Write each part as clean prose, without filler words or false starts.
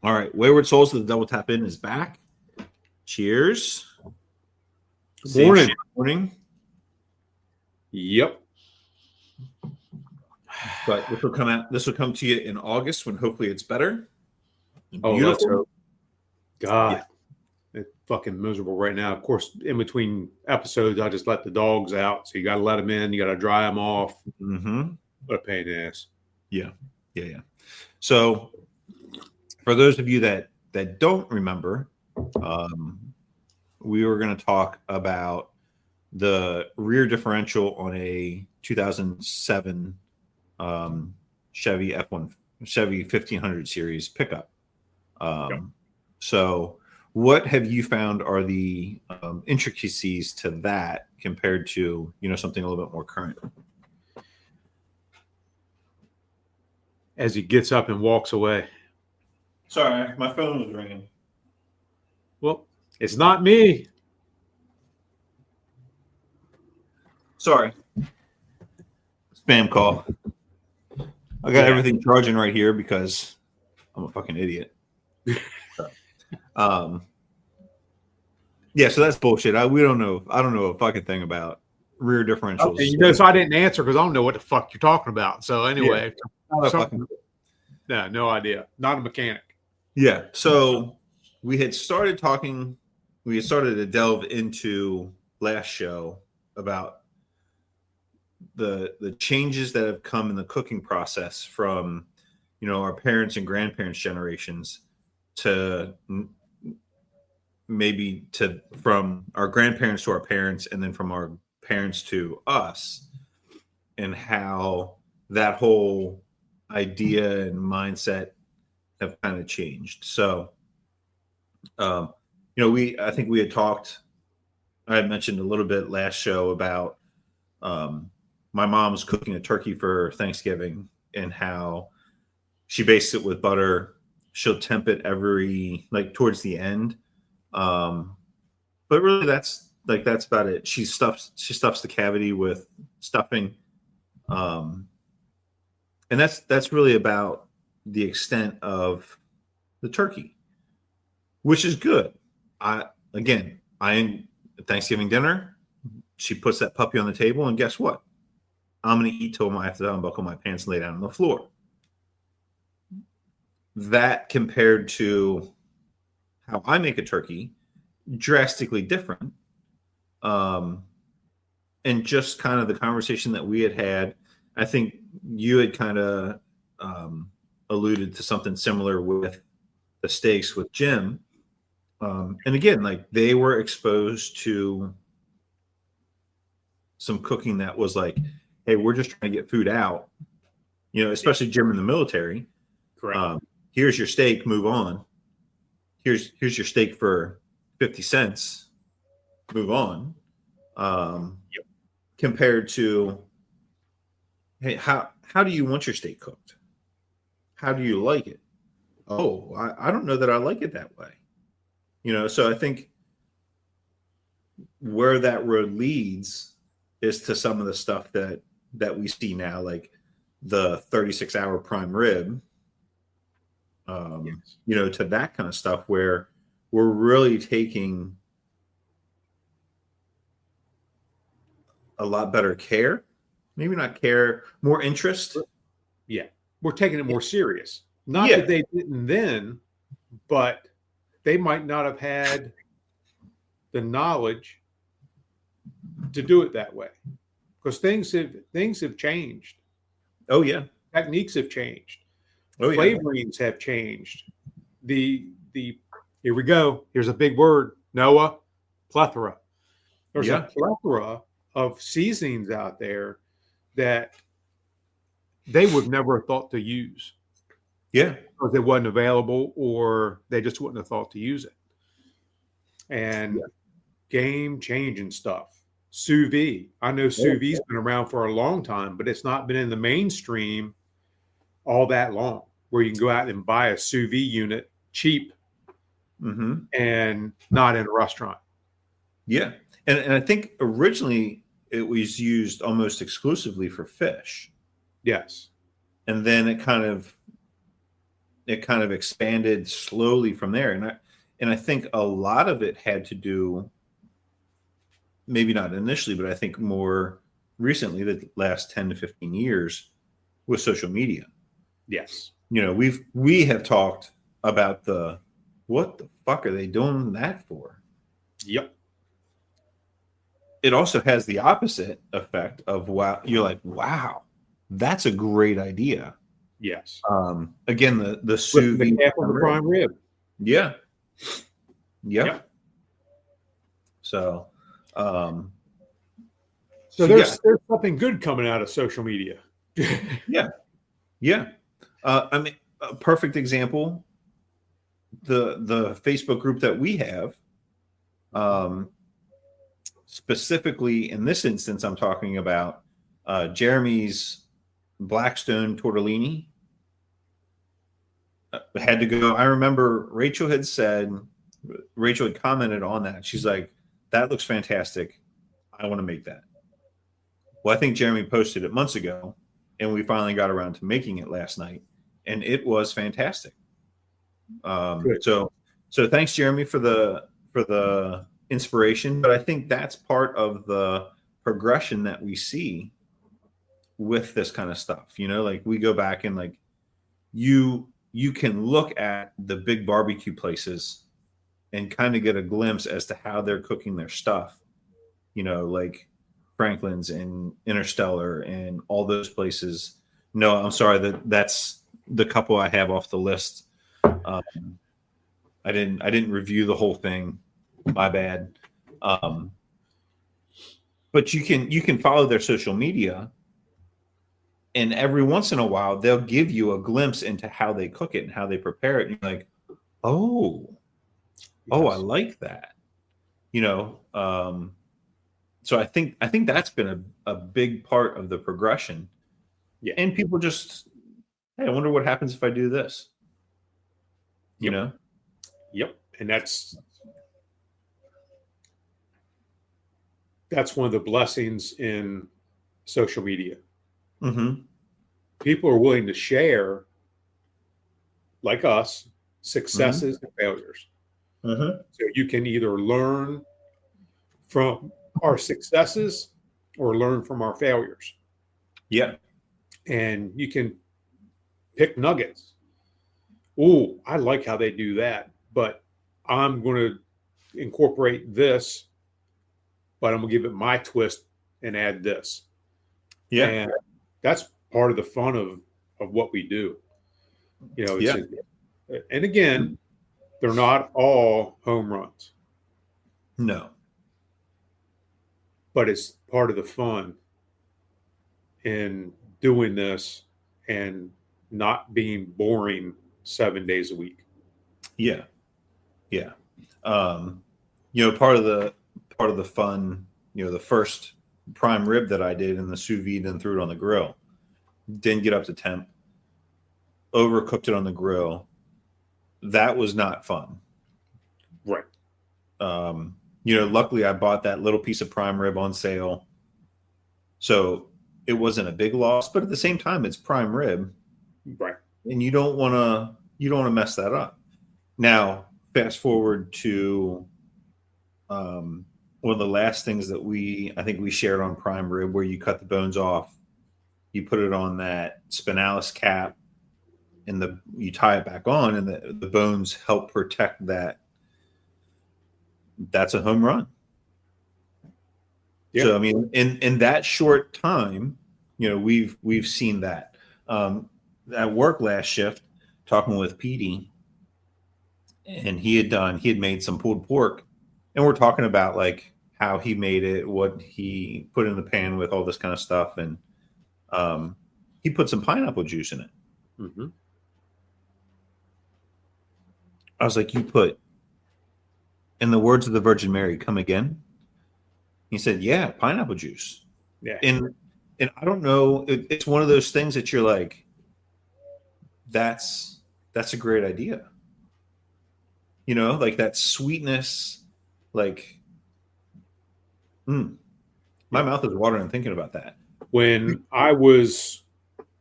All right. Wayward Souls, the double tap in is back. Cheers. Good morning. Morning. Yep. But this will come out. This will come to you in August when hopefully it's better. Oh, let's hope. God, Yeah. it's fucking miserable right now. Of course, in between episodes, I just let the dogs out. So you got to let them in. You got to dry them off. Mm-hmm. What a pain in the ass. Yeah. So, for those of you that don't remember, we were going to talk about the rear differential on a 2007 Chevy 1500 series pickup. Yep. So, what have you found are the intricacies to that compared to something a little bit more current? As he gets up and walks away. Sorry, my phone was ringing. Well, it's not me. Sorry. Spam call. I got everything charging right here because I'm a fucking idiot. Yeah, so that's bullshit. I don't know a fucking thing about rear differentials. Okay, so I didn't answer because I don't know what the fuck you're talking about. So anyway, no idea. Not a mechanic. Yeah. So we had started to delve into last show about the changes that have come in the cooking process from our parents and grandparents generations to from our grandparents to our parents and then from our parents to us, and how that whole idea and mindset have kind of changed. So I think we had talked, I had mentioned a little bit last show about my mom's cooking a turkey for Thanksgiving and how she bastes it with butter. She'll temp it towards the end. But really that's about it. She stuffs the cavity with stuffing. And that's really about the extent of the turkey, which is good. Thanksgiving dinner, she puts that puppy on the table, and guess what? I'm going to eat till I have to unbuckle my pants and lay down on the floor. That compared to how I make a turkey, drastically different. And just kind of the conversation that we had, I think you had kind of alluded to something similar with the steaks with Jim. And again, they were exposed to some cooking that was like, hey, we're just trying to get food out, especially Jim in the military. Correct. Here's your steak, move on. Here's your steak for 50 cents, move on. Compared to, hey, how do you want your steak cooked? How do you like it? Oh, I don't know that I like it that way. So I think where that road leads is to some of the stuff that we see now, like the 36-hour prime rib, to that kind of stuff where we're really taking a lot better care, maybe not care, more interest. Yeah. We're taking it more serious. Not that they didn't then, but they might not have had the knowledge to do it that way, because things have changed. Oh yeah, techniques have changed. Flavorings have changed. The here we go. Here's a big word, Noah. Plethora. There's a plethora of seasonings out there that they would never have thought to use. Yeah, because it wasn't available, or they just wouldn't have thought to use it. And game changing stuff. Sous vide. I know sous vide's been around for a long time, but it's not been in the mainstream all that long, where you can go out and buy a sous vide unit cheap and not in a restaurant. Yeah. And I think originally it was used almost exclusively for fish. Yes. And then it kind of it kind of expanded slowly from there. And I think a lot of it had to do, maybe not initially, but I think more recently, the last 10 to 15 years, with social media. Yes. We have talked about what the fuck are they doing that for? Yep. It also has the opposite effect of, wow, you're like, wow, that's a great idea. Yes. Again, the sous vide half of the prime rib. Yeah. Yep. So, there's something good coming out of social media. Yeah. I mean, a perfect example, the Facebook group that we have, specifically in this instance, I'm talking about Jeremy's Blackstone tortellini. Had to go. I remember Rachel had commented on that. She's like, that looks fantastic. I want to make that. Well, I think Jeremy posted it months ago, and we finally got around to making it last night, and it was fantastic. So thanks, Jeremy, for the inspiration. But I think that's part of the progression that we see with this kind of stuff. Like, we go back and, like, you can look at the big barbecue places and kind of get a glimpse as to how they're cooking their stuff. Like Franklin's and Interstellar and all those places. No, I'm sorry, that's the couple I have off the list. I didn't review the whole thing. My bad. But you can follow their social media, and every once in a while they'll give you a glimpse into how they cook it and how they prepare it. And you're like, oh, I like that. So I think that's been a big part of the progression. Yeah. And people just, hey, I wonder what happens if I do this. Yep. And that's one of the blessings in social media. Mm-hmm. People are willing to share, like us, successes and failures. Mm-hmm. So you can either learn from our successes or learn from our failures. Yeah. And you can pick nuggets. Oh, I like how they do that, but I'm going to incorporate this, but I'm going to give it my twist and add this. Yeah. And that's part of the fun of what we do. And again, they're not all home runs. No. But it's part of the fun in doing this and not being boring 7 days a week. Yeah. Part of the fun, the first prime rib that I did in the sous vide and threw it on the grill, didn't get up to temp, overcooked it on the grill. That was not fun. Right. Luckily I bought that little piece of prime rib on sale, so it wasn't a big loss, but at the same time, it's prime rib. Right. And you don't want to mess that up. Now, fast forward to one of the last things that I think we shared on prime rib, where you cut the bones off, you put it on that spinalis cap, and you tie it back on, and the bones help protect that. That's a home run. Yeah. So I mean, in that short time, we've seen that. At work last shift, talking with Petey, and he had made some pulled pork, and we're talking about, like, how he made it, what he put in the pan with, all this kind of stuff, and he put some pineapple juice in it. Mm-hmm. I was like, you put, in the words of the Virgin Mary, come again? He said, yeah, pineapple juice. Yeah. And I don't know, it's one of those things that you're like, that's a great idea. Like that sweetness, like, my mouth is watering thinking about that. When I was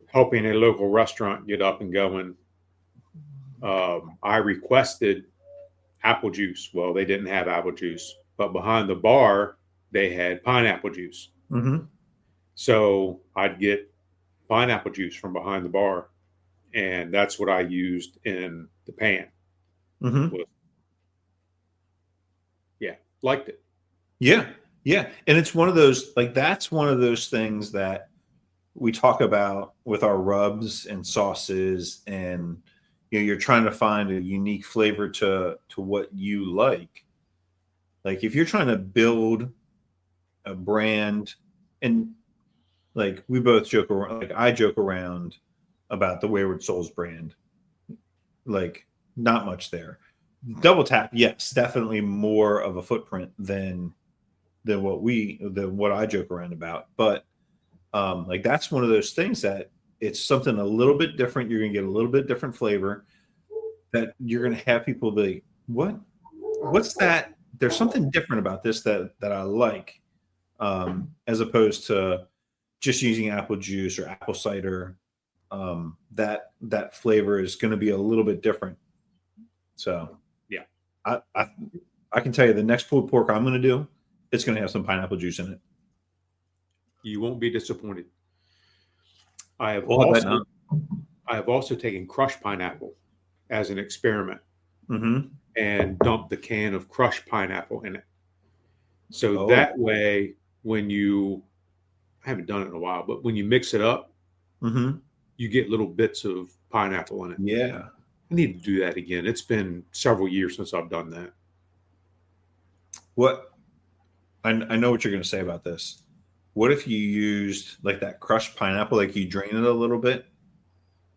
helping a local restaurant get up and going, I requested apple juice. Well, they didn't have apple juice, but behind the bar, they had pineapple juice. Mm-hmm. So I'd get pineapple juice from behind the bar, and that's what I used in the pan. Mm-hmm. Yeah, liked it. Yeah. Yeah. And it's one of those, like, that's one of those things that we talk about with our rubs and sauces, and you're trying to find a unique flavor to what you like. Like, if you're trying to build a brand, and like we both joke around, like I joke around about the Wayward Soles brand, like not much there. Double Tap, yes, definitely more of a footprint than what I joke around about. But like, that's one of those things that it's something a little bit different. You're gonna get a little bit different flavor that you're gonna have people be, what's that? There's something different about this that I like, as opposed to just using apple juice or apple cider. That flavor is going to be a little bit different. So Yeah. I can tell you, the next pulled pork I'm going to do, it's going to have some pineapple juice in it. You won't be disappointed. I have also taken crushed pineapple as an experiment, mm-hmm. and dumped the can of crushed pineapple in it. So that way, when I haven't done it in a while, but when you mix it up, mm-hmm. you get little bits of pineapple in it. Yeah. I need to do that again. It's been several years since I've done that. What I know what you're going to say about this. What if you used like that crushed pineapple, like you drain it a little bit,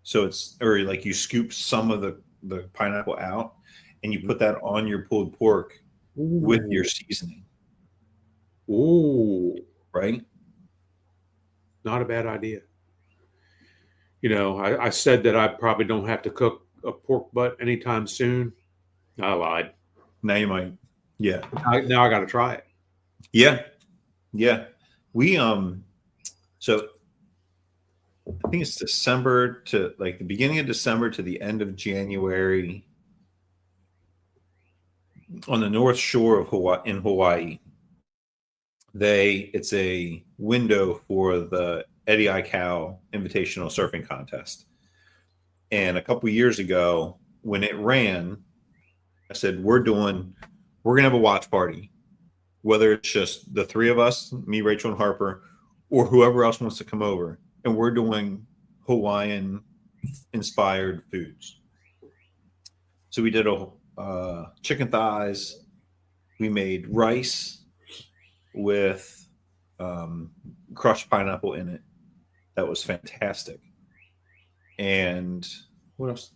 so it's, or like you scoop some of the pineapple out, and you put that on your pulled pork with your seasoning. Ooh, right? Not a bad idea. I said that I probably don't have to cook a pork butt anytime soon. I lied. Now you might. Yeah. Now I got to try it. Yeah. Yeah. We, so I think it's December to like the beginning of December to the end of January on the North Shore of Hawaii. It's a window for the Eddie Aikau Invitational Surfing Contest. And a couple of years ago, when it ran, I said, we're going to have a watch party, whether it's just the three of us, me, Rachel, and Harper, or whoever else wants to come over. And we're doing Hawaiian inspired foods. So we did chicken thighs. We made rice with crushed pineapple in it. That was fantastic. And what else?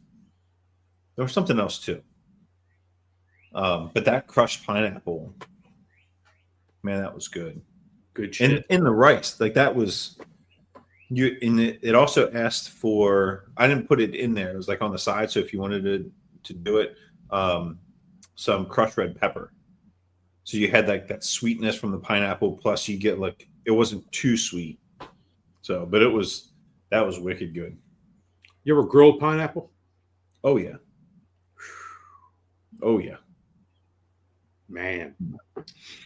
There was something else too. But that crushed pineapple, man, that was good. Good shit. And in the rice, like that was you. In it also asked for. I didn't put it in there. It was like on the side. So if you wanted to do it, some crushed red pepper. So you had like that sweetness from the pineapple, plus you get like, it wasn't too sweet. So, but that was wicked good. You ever grilled pineapple? Oh yeah. Oh yeah. Man,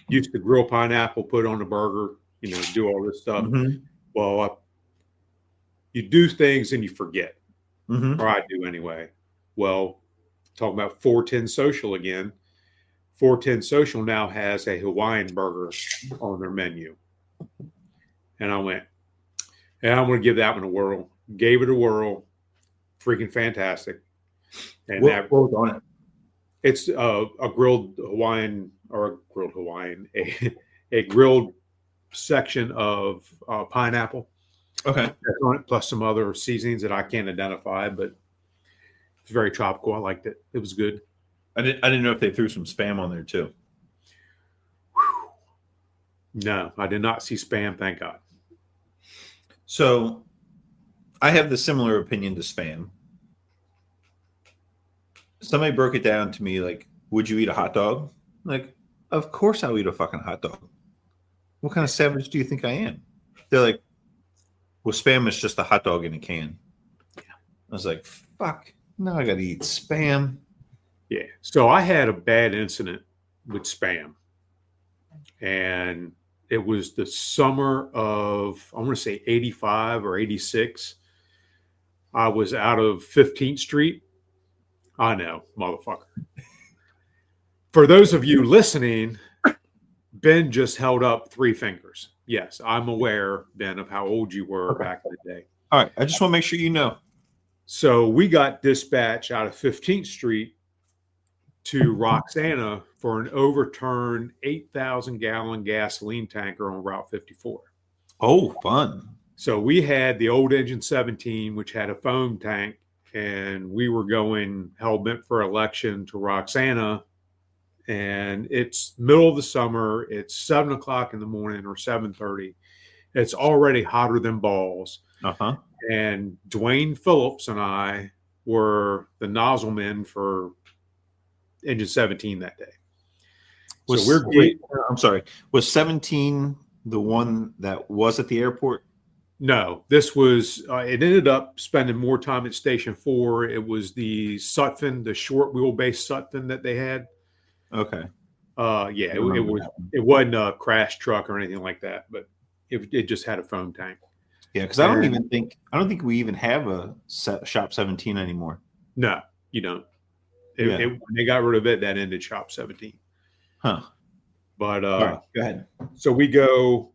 used to grill pineapple, put on a burger, do all this stuff. Mm-hmm. Well, you do things and you forget, mm-hmm. or I do anyway. Well, talking about 410 Social again. 410 Social now has a Hawaiian burger on their menu. And I went, and I'm going to give that one a whirl. Gave it a whirl. Freaking fantastic. And what was on it? It's a grilled grilled section of pineapple. Okay. On it, plus some other seasonings that I can't identify, but it's very tropical. I liked it. It was good. I didn't know if they threw some Spam on there too. No, I did not see Spam, thank God. So I have the similar opinion to Spam. Somebody broke it down to me like, would you eat a hot dog? Like, of course I'll eat a fucking hot dog. What kind of savage do you think I am? They're like, well, Spam is just a hot dog in a can. Yeah. I was like, fuck Now I got to eat Spam. Yeah. So I had a bad incident with Spam. And it was the summer of, I want to say 85 or 86. I was out of 15th Street. I know, motherfucker. For those of you listening, Ben just held up 3 fingers. Yes, I'm aware, Ben, of how old you were back in the day. All right. I just want to make sure you know. So we got dispatched out of 15th Street to Roxana for an overturned 8,000-gallon gasoline tanker on Route 54. Oh, fun. So we had the old engine 17, which had a foam tank, and we were going hell-bent for election to Roxana. And it's middle of the summer. It's 7 o'clock in the morning or 7:30. It's already hotter than balls. Uh-huh. And Dwayne Phillips and I were the nozzle men for engine 17 that day. I'm sorry. Was 17 the one that was at the airport? No, this was, it ended up spending more time at Station 4. It was the Sutphen, the short wheelbase Sutphen that they had. Okay. Yeah, it wasn't a crash truck or anything like that, but it just had a foam tank. Yeah, because I don't think we even have a Shop 17 anymore. No, you don't. When they got rid of it, that ended Shop 17. Huh. But all right, go ahead. So we go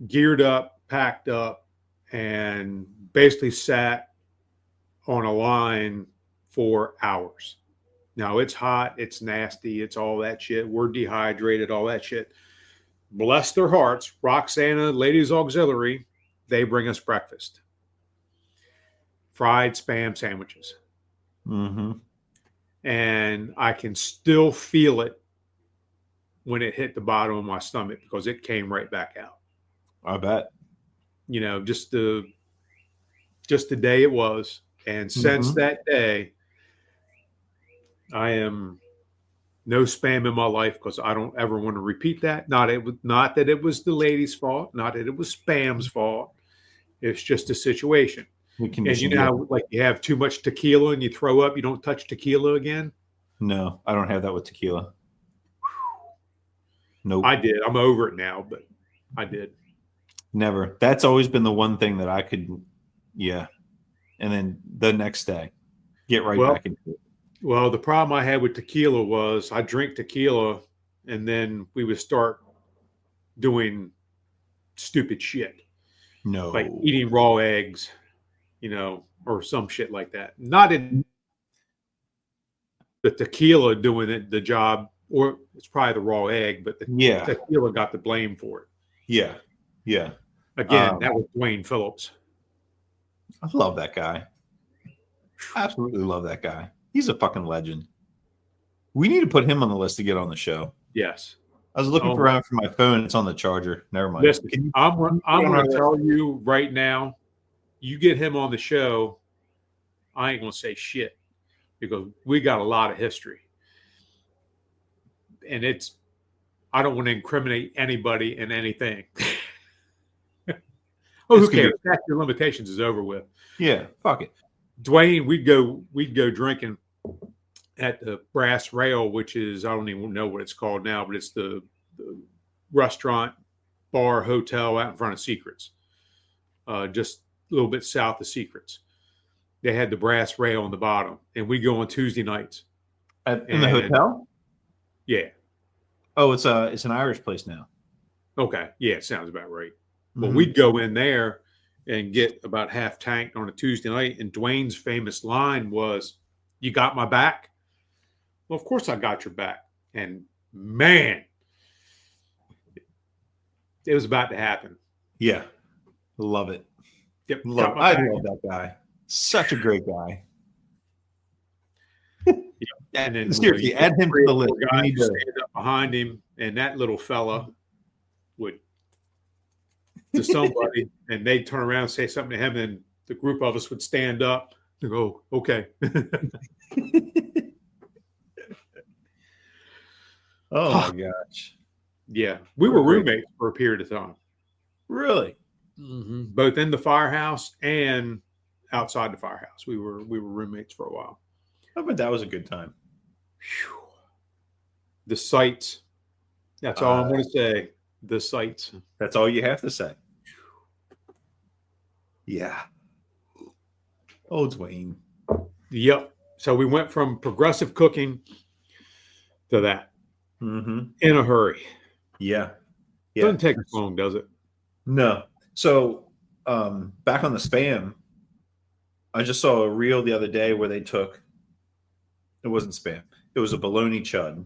geared up, packed up, and basically sat on a line for hours. Now it's hot, it's nasty, it's all that shit. We're dehydrated, all that shit. Bless their hearts, Roxana Ladies Auxiliary, they bring us breakfast. Fried Spam sandwiches. Mm-hmm. And I can still feel it when it hit the bottom of my stomach because it came right back out. I bet. You know, just the day it was. And since that day, I am no Spam in my life because I don't ever want to repeat that. Not that it was the lady's fault, not that it was Spam's fault. It's just a situation. And you know how, like, you have too much tequila and you throw up, you don't touch tequila again? No, I don't have that with tequila. Nope. I did. I'm over it now, but I did. Never. That's always been the one thing that I could, yeah. And then the next day, get back into it. Well, the problem I had with tequila was I drink tequila and then we would start doing stupid shit. No. Like eating raw eggs, you know, or some shit like that. Not in the tequila doing the job, or it's probably the raw egg, but the tequila got the blame for it. Yeah. Yeah. Again, that was Dwayne Phillips. I love that guy. Absolutely love that guy. He's a fucking legend. We need to put him on the list to get on the show. Yes. I was looking around for my phone. It's on the charger. Never mind. Listen, I'm going to tell you right now, you get him on the show, I ain't going to say shit because we got a lot of history. And I don't want to incriminate anybody in anything. Who cares? Your limitations is over with. Yeah, fuck it. Dwayne, we'd go drinking at the Brass Rail, which is, I don't even know what it's called now, but it's the restaurant, bar, hotel out in front of Secrets, just a little bit south of Secrets. They had the Brass Rail on the bottom, and we go on Tuesday nights. In the hotel? Yeah. Oh, it's an Irish place now. Okay. Yeah, it sounds about right. Well, we'd go in there and get about half tanked on a Tuesday night. And Dwayne's famous line was, "You got my back?" Well, of course I got your back. And man, it was about to happen. Yeah. Love it. Yep. I love that guy. Such a great guy. And then seriously, add him to the list. Guy stand up behind him, and that little fella would to somebody, and they'd turn around and say something to him, and the group of us would stand up and go, "Okay." Oh my gosh! Yeah, we were roommates for a period of time. Really? Both in the firehouse and outside the firehouse. We were roommates for a while. Oh, but that was a good time. Whew. The sights. That's all I'm going to say. The sights. That's all you have to say. Yeah. Oh, Dwayne. Yep. So we went from progressive cooking to that in a hurry. Yeah. Doesn't take as long, does it? No. So back on the spam, I just saw a reel the other day where they took, it wasn't spam, it was a bologna chud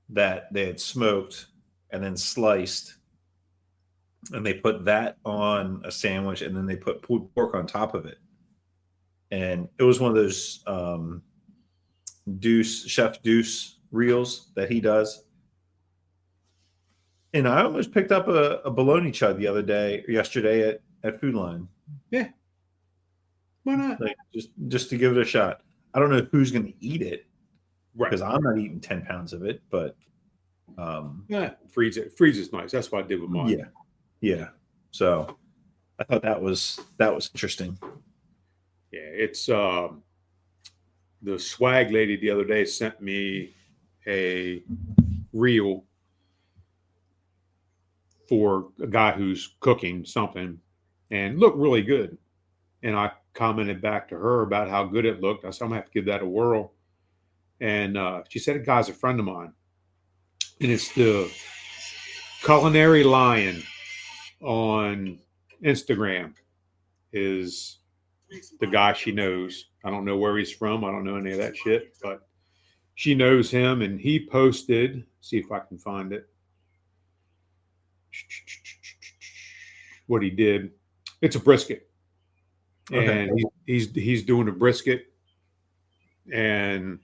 that they had smoked and then sliced, and they put that on a sandwich, and then they put pulled pork on top of it. And it was one of those Chef Deuce reels that he does. And I almost picked up a bologna chud the other day, yesterday at Food Line. Yeah. Why not? Like just to give it a shot. I don't know who's going to eat it, Right. because I'm not eating 10 pounds of it, but yeah, freeze it. Freeze is nice. That's what I did with mine. Yeah. So I thought that was interesting. Yeah, it's the swag lady the other day sent me a reel for a guy who's cooking something and looked really good. And I commented back to her about how good it looked. I said, I'm going to have to give that a whirl. And she said, a guy's a friend of mine. And it's the Culinary Lion on Instagram is the guy she knows. I don't know where he's from. I don't know any of that shit, but she knows him. And he posted, see if I can find it, what he did. It's a brisket. Okay. And he's doing a brisket. And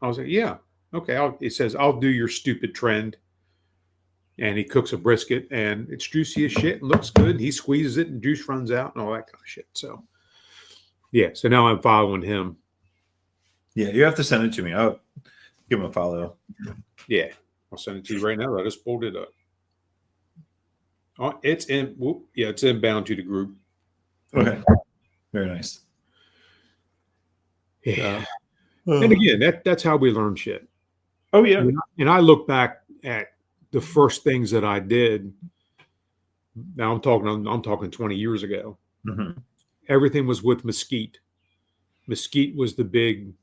I was like, yeah, okay. It says, I'll do your stupid trend. And he cooks a brisket, and it's juicy as shit and looks good. He squeezes it, and juice runs out and all that kind of shit. So, yeah. So now I'm following him. Yeah, you have to send it to me. I'll give him a follow. Yeah, I'll send it to you right now. I just pulled it up. Oh, it's in. Yeah, it's inbound to the group. Okay. Very nice. Yeah. And again, that's how we learn shit. Oh yeah. And I look back at the first things that I did. Now I'm talking 20 years ago. Mm-hmm. Everything was with mesquite. Mesquite was the big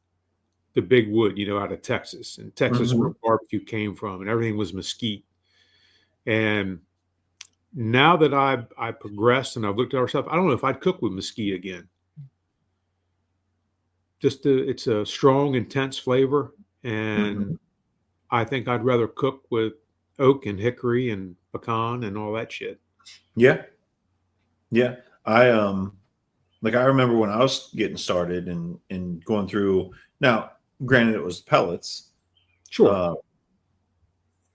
wood, out of Texas. And Texas where barbecue came from, and everything was mesquite. And now that I progressed and I've looked at our stuff, I don't know if I'd cook with mesquite again. It's a strong, intense flavor, and I think I'd rather cook with oak and hickory and pecan and all that shit. Yeah. I remember when I was getting started and going through. Now, granted, it was pellets. Sure.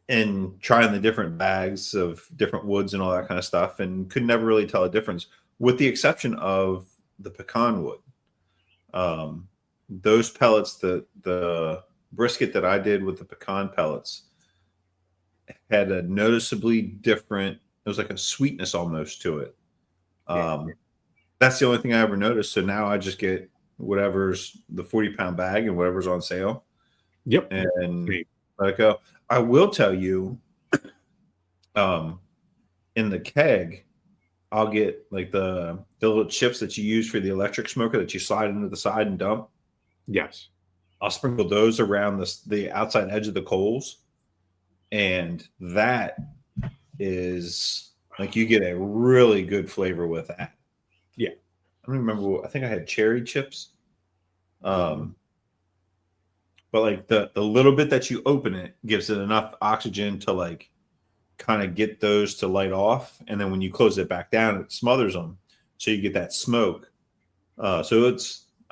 And trying the different bags of different woods and all that kind of stuff, and could never really tell a difference, with the exception of the pecan wood. Those pellets, the brisket that I did with the pecan pellets had a noticeably different, it was like a sweetness almost to it. That's the only thing I ever noticed. So now I just get whatever's the 40-pound bag and whatever's on sale. Yep. And let it go. I will tell you, in the keg, I'll get like the little chips that you use for the electric smoker that you slide into the side and dump. Yes. I'll sprinkle those around the outside edge of the coals. And that is like, you get a really good flavor with that. Yeah. I don't remember. I think I had cherry chips. But like the little bit that you open it gives it enough oxygen to like kind of get those to light off. And then when you close it back down, it smothers them. So you get that smoke. So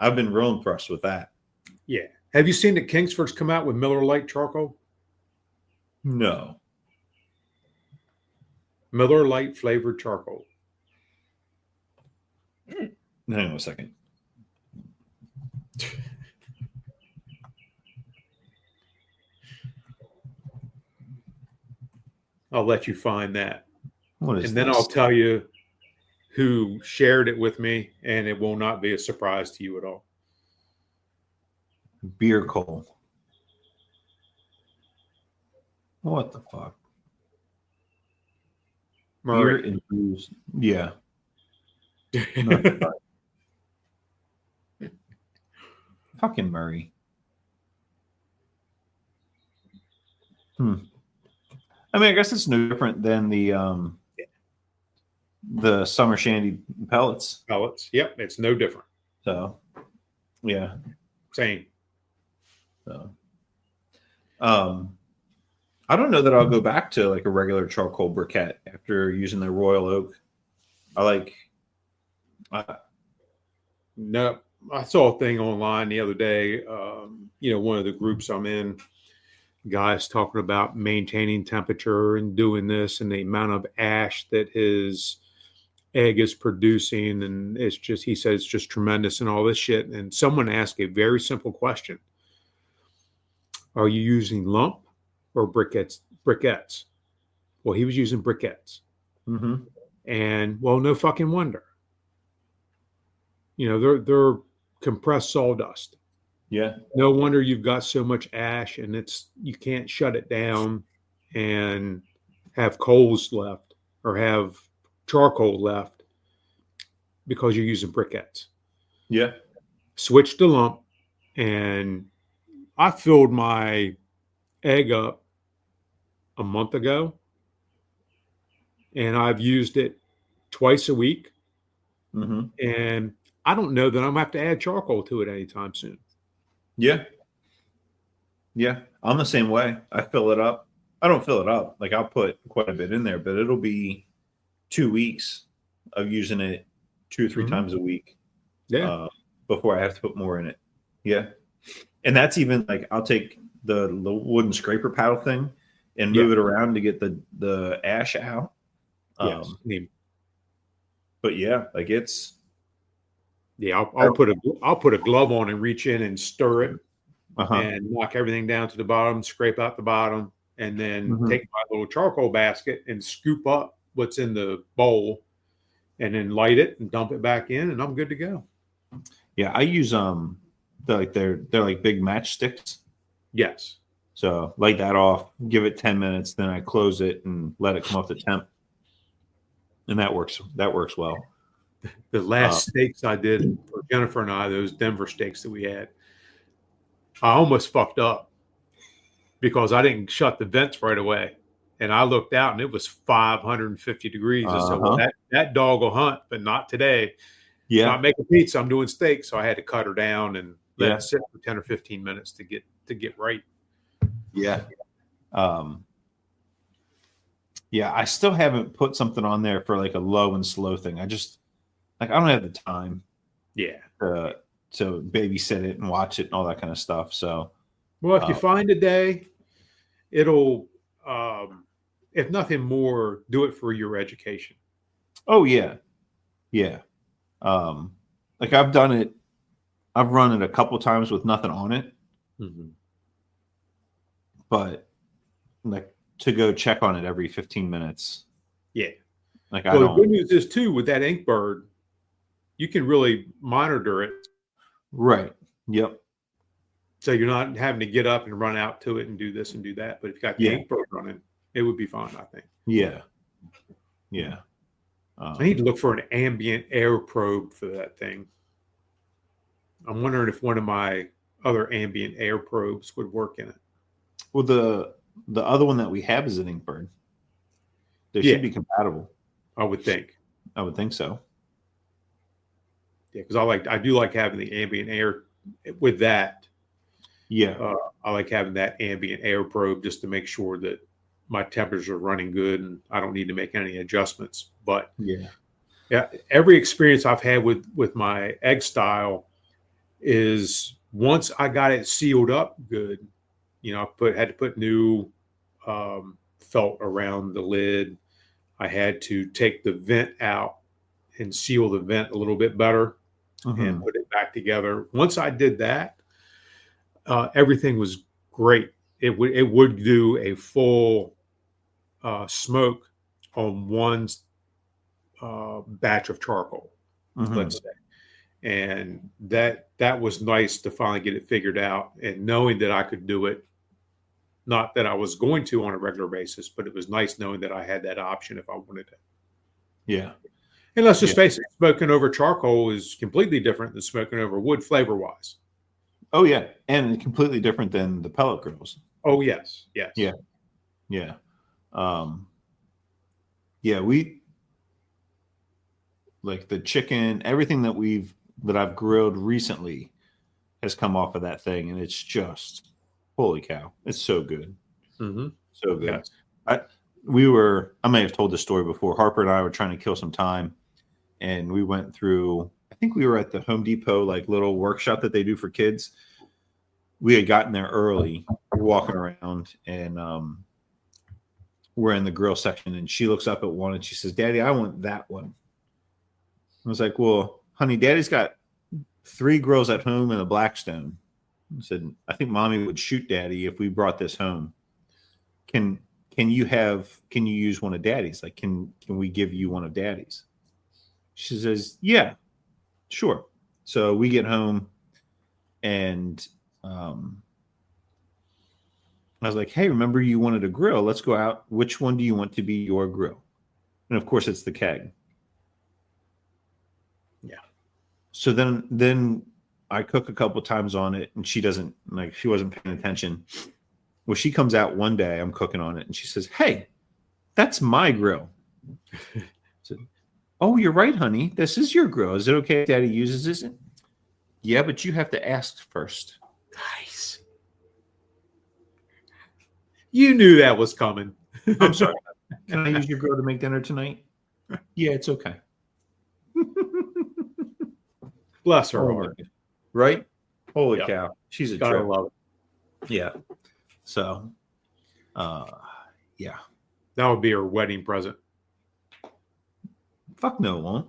I've been real impressed with that. Yeah. Have you seen that Kingsford's come out with Miller Lite charcoal? No. Miller Lite flavored charcoal. Hang on a second. I'll let you find that. What is and then this? I'll tell you who shared it with me, and it will not be a surprise to you at all. Beer coal. What the fuck? Beer Murray. infused. Yeah. No, fucking Murray. I mean, I guess it's no different than the summer shandy pellets. Pellets. Yep, it's no different. So, yeah. Same. So, I don't know that I'll go back to like a regular charcoal briquette after using the Royal Oak. No, I saw a thing online the other day. One of the groups I'm in, guys talking about maintaining temperature and doing this and the amount of ash that his egg is producing. And he says it's just tremendous and all this shit. And someone asked a very simple question. Are you using lump or briquettes? Well, he was using briquettes. Mm-hmm. And well, no fucking wonder. They're compressed sawdust. Yeah. No wonder you've got so much ash, and you can't shut it down and have coals left or have charcoal left because you're using briquettes. Yeah. Switch to lump, and I filled my egg up a month ago, and I've used it twice a week. Mm-hmm. And I don't know that I'm gonna have to add charcoal to it anytime soon. Yeah. Yeah. I'm the same way. I fill it up. I don't fill it up. Like I'll put quite a bit in there, but it'll be 2 weeks of using it 2 or 3 times a week. Yeah. Before I have to put more in it. Yeah. And that's even like I'll take the wooden scraper paddle thing and move it around to get the ash out. Yes. But yeah, like it's. Yeah, I'll put a glove on and reach in and stir it and knock everything down to the bottom, scrape out the bottom, and then take my little charcoal basket and scoop up what's in the bowl, and then light it and dump it back in, and I'm good to go. Yeah, I use they're like big matchsticks. Yes. So light that off, give it 10 minutes, then I close it and let it come off the temp, and that works well. The last steaks I did for Jennifer and I, those Denver steaks that we had, I almost fucked up because I didn't shut the vents right away. And I looked out and it was 550 degrees. I said, well, that dog will hunt, but not today. Yeah. Not making pizza, I'm doing steak. So I had to cut her down and let it sit for 10 or 15 minutes to get right. Yeah. Yeah, I still haven't put something on there for like a low and slow thing. I don't have the time. Yeah. To babysit it and watch it and all that kind of stuff. So, well, if you find a day, it'll, if nothing more, do it for your education. Oh yeah. Yeah. Like I've run it a couple times with nothing on it, but like to go check on it every 15 minutes. Yeah. Like the good news is too, with that Inkbird, you can really monitor it. Right. Yep. So you're not having to get up and run out to it and do this and do that. But if you got the Inkbird running, it would be fine, I think. Yeah. Yeah. I need to look for an ambient air probe for that thing. I'm wondering if one of my other ambient air probes would work in it. Well, the other one that we have is an Inkbird. They should be compatible. I would think. I would think so. Yeah, because I do like having the ambient air with that. Yeah. I like having that ambient air probe just to make sure that my temperatures are running good and I don't need to make any adjustments. But yeah, every experience I've had with my egg style is once I got it sealed up good, I had to put new felt around the lid. I had to take the vent out and seal the vent a little bit better and put it back together. Once I did that, everything was great. It would do a full smoke on one batch of charcoal, let's say. And that was nice to finally get it figured out, and knowing that I could do it. Not that I was going to on a regular basis, but it was nice knowing that I had that option if I wanted it. Yeah. And let's just face it, smoking over charcoal is completely different than smoking over wood flavor wise. Oh yeah, and completely different than the pellet grills. Oh yes, yes. Yeah. Yeah. Yeah, we like the chicken, everything that I've grilled recently has come off of that thing, and it's just holy cow. It's so good. Mm-hmm. So good. Yes. I may have told this story before. Harper and I were trying to kill some time, and we went through, I think we were at the Home Depot, like little workshop that they do for kids. We had gotten there early. We're walking around, and we're in the grill section, and she looks up at one and she says, "Daddy, I want that one." I was like, "Well, honey, Daddy's got 3 grills at home and a Blackstone." I said, "I think Mommy would shoot Daddy if we brought this home. Can you use one of Daddy's? Like, can we give you one of Daddy's?" She says, "Yeah, sure." So we get home, and I was like, "Hey, remember you wanted a grill? Let's go out. Which one do you want to be your grill?" And of course, it's the keg. Yeah. So then I cook a couple times on it, and she wasn't paying attention. Well, she comes out one day, I'm cooking on it, and she says, "Hey, that's my grill." I said, "Oh, you're right, honey. This is your grill. Is it okay if Daddy uses this?" "Yeah, but you have to ask first." Nice. You knew that was coming. "I'm sorry. Can I use your grill to make dinner tonight?" "Yeah, it's okay." Bless her heart. Right? Holy cow. She's a Gotta trip. love it. Yeah. So, yeah. That would be her wedding present. Fuck no, it won't.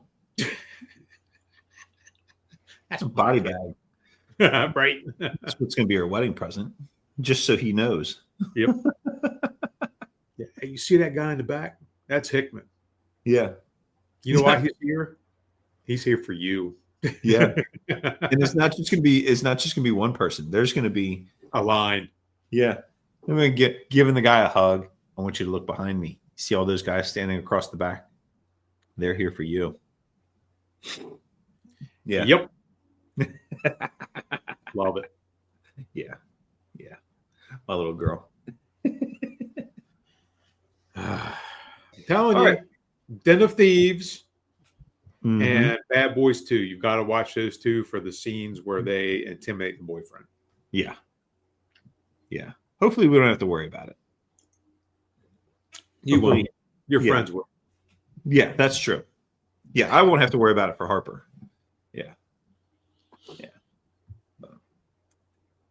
That's a body bag. Right. That's what's going to be her wedding present, just so he knows. Yep. Yeah. Hey, you see that guy in the back? That's Hickman. Yeah. You know why he's here? He's here for you. Yeah. And it's not just going to be one person. There's going to be a line. Yeah. I'm going to giving the guy a hug. I want you to look behind me. See all those guys standing across the back? They're here for you. Yeah. Yep. Love it. Yeah. Yeah. My little girl. Telling you, right. Den of Thieves Mm-hmm. and Bad Boys 2. You've got to watch those two for the scenes where they intimidate the boyfriend. Yeah. Yeah. Hopefully we don't have to worry about it. You won't. Your friends will. Yeah, that's true. Yeah, I won't have to worry about it for Harper. Yeah. Yeah.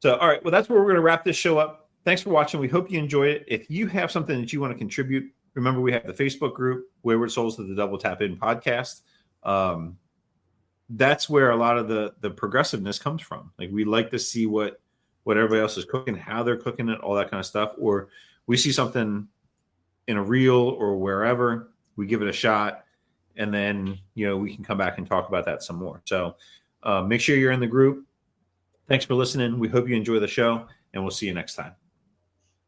So, all right. Well, that's where we're going to wrap this show up. Thanks for watching. We hope you enjoyed it. If you have something that you want to contribute, remember we have the Facebook group, Wayward Soles of the Double Tap In podcast. That's where a lot of the progressiveness comes from. Like, we like to see what everybody else is cooking, how they're cooking it, all that kind of stuff. Or we see something in a reel or wherever, we give it a shot, and then, we can come back and talk about that some more. So make sure you're in the group. Thanks for listening. We hope you enjoy the show, and we'll see you next time.